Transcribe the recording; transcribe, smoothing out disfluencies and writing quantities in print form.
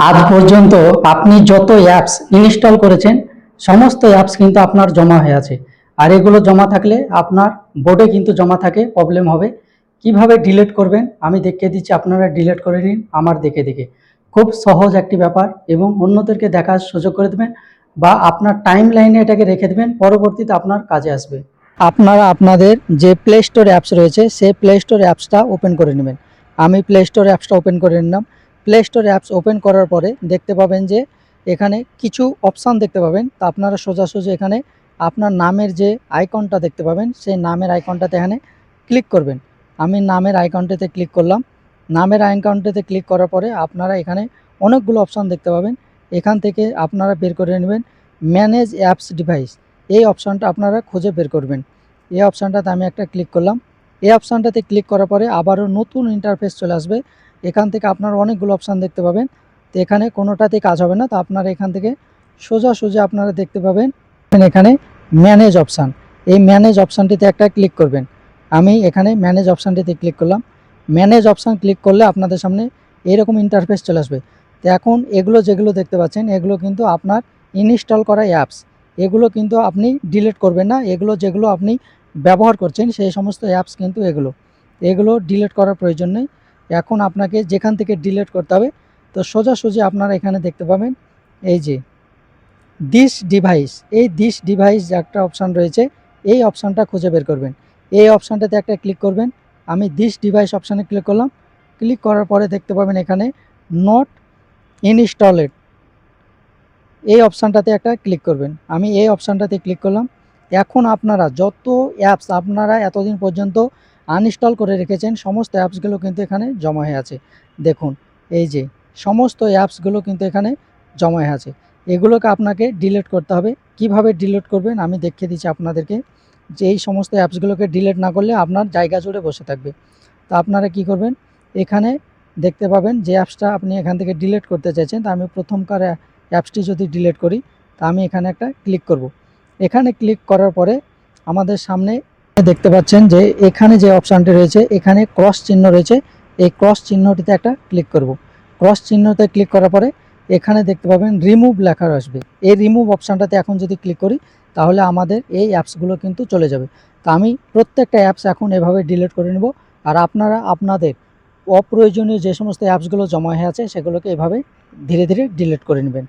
আজ পর্যন্ত আপনি যত অ্যাপস ইনস্টল করেছেন সমস্ত অ্যাপস কিন্তু আপনার জমা হয়ে আছে। আর এগুলো জমা থাকলে আপনার বোর্ডে কিন্তু জমা থাকে, প্রবলেম হবে। কিভাবে ডিলিট করবেন আমি দেখিয়ে দিচ্ছি, আপনারা ডিলিট করে নিন আমার দেখে দেখে। খুব সহজ একটি ব্যাপার এবং অন্যদেরকে দেখার সুযোগ করে দেবেন বা আপনার টাইম লাইনে এটাকে রেখে দেবেন, পরবর্তীতে আপনার কাজে আসবে। আপনারা আপনাদের যে প্লে স্টোর অ্যাপস রয়েছে সেই প্লে স্টোর অ্যাপসটা ওপেন করে নেবেন। আমি প্লে স্টোর অ্যাপসটা ওপেন করে নিলাম। প্লে স্টোর অ্যাপস ওপেন করার পরে দেখতে পাবেন যে এখানে কিছু অপশান দেখতে পাবেন। তা আপনারা সোজাসুজি এখানে আপনার নামের যে আইকনটা দেখতে পাবেন সেই নামের আইকনটাতে এখানে ক্লিক করবেন। আমি নামের আইকনটাতে ক্লিক করলাম। নামের আইকনটাতে ক্লিক করার পরে আপনারা এখানে অনেকগুলো অপশান দেখতে পাবেন। এখান থেকে আপনারা বের করে নেবেন ম্যানেজ অ্যাপস ডিভাইস। এই অপশানটা আপনারা খুঁজে বের করবেন। এই অপশানটাতে আমি একটা ক্লিক করলাম। এই অপশানটাতে ক্লিক করার পরে আবারও নতুন ইন্টারফেস চলে আসবে। এখান থেকে আপনারা অনেকগুলো অপশান দেখতে পাবেন। তো এখানে কোনোটাতেই কাজ হবে না, তো আপনারা এখান থেকে সোজা আপনারা দেখতে পাবেন এখানে ম্যানেজ অপশান। এই ম্যানেজ অপশানটিতে একটা ক্লিক করবেন। আমি এখানে ম্যানেজ অপশানটিতে ক্লিক করলাম। ম্যানেজ অপশান ক্লিক করলে আপনাদের সামনে এরকম ইন্টারফেস চলে আসবে। তো এখন এগুলো যেগুলো দেখতে পাচ্ছেন এগুলো কিন্তু আপনার ইনস্টল করা অ্যাপস। এগুলো কিন্তু আপনি ডিলিট করবেন না। এগুলো যেগুলো আপনি ব্যবহার করছেন সেই সমস্ত অ্যাপস কিন্তু এগুলো ডিলিট করার প্রয়োজন নেই। এখন আপনাকে যেখান থেকে ডিলিট করতে হবে, তো সোজাসুজি আপনারা এখানে দেখতে পাবেন এই যে দিস ডিভাইস, এই দিস ডিভাইস একটা অপশান রয়েছে, এই অপশানটা খুঁজে বের করবেন। এই অপশানটাতে একটা ক্লিক করবেন। আমি দিস ডিভাইস অপশানে ক্লিক করলাম। ক্লিক করার পরে দেখতে পাবেন এখানে নট ইনস্টলেড, এই অপশানটাতে একটা ক্লিক করবেন। আমি এই অপশানটাতে ক্লিক করলাম। এখন আপনারা যত অ্যাপস আপনারা এতদিন পর্যন্ত আনইনস্টল করে রেখেছেন সমস্ত অ্যাপসগুলো কিন্তু এখানে জমা হয়ে আছে। দেখুন এই যে সমস্ত অ্যাপসগুলো কিন্তু এখানে জমা হয়ে আছে। এগুলোকে আপনাকে ডিলিট করতে হবে। কিভাবে ডিলিট করবেন আমি দেখিয়ে দিচ্ছি আপনাদেরকে, যে এই সমস্ত অ্যাপসগুলোকে ডিলিট না করলে আপনার জায়গা জুড়ে বসে থাকবে। তো আপনারা কি করবেন, এখানে দেখতে পাবেন যে অ্যাপসটা আপনি এখান থেকে ডিলিট করতে চাইছেন। তা আমি প্রথমকার অ্যাপসটি যদি ডিলিট করি, তা আমি এখানে একটা ক্লিক করব। এখানে ক্লিক করার পরে আমাদের সামনে দেখতে পাচ্ছেন যে এখানে যে অপশানটি রয়েছে এখানে ক্রস চিহ্ন রয়েছে। এই ক্রস চিহ্নটিতে একটা ক্লিক করব। ক্রস চিহ্নতে ক্লিক করার পরে এখানে দেখতে পাবেন রিমুভ লেখা আসবে। এই রিমুভ অপশানটাতে এখন যদি ক্লিক করি তাহলে আমাদের এই অ্যাপসগুলো কিন্তু চলে যাবে। তো আমি প্রত্যেকটা অ্যাপস এখন এভাবে ডিলিট করে নেব। আর আপনারা আপনাদের অপ্রয়োজনীয় যে সমস্ত অ্যাপসগুলো জমা হয়ে আছে সেগুলোকে এভাবে ধীরে ধীরে ডিলিট করে নেবেন।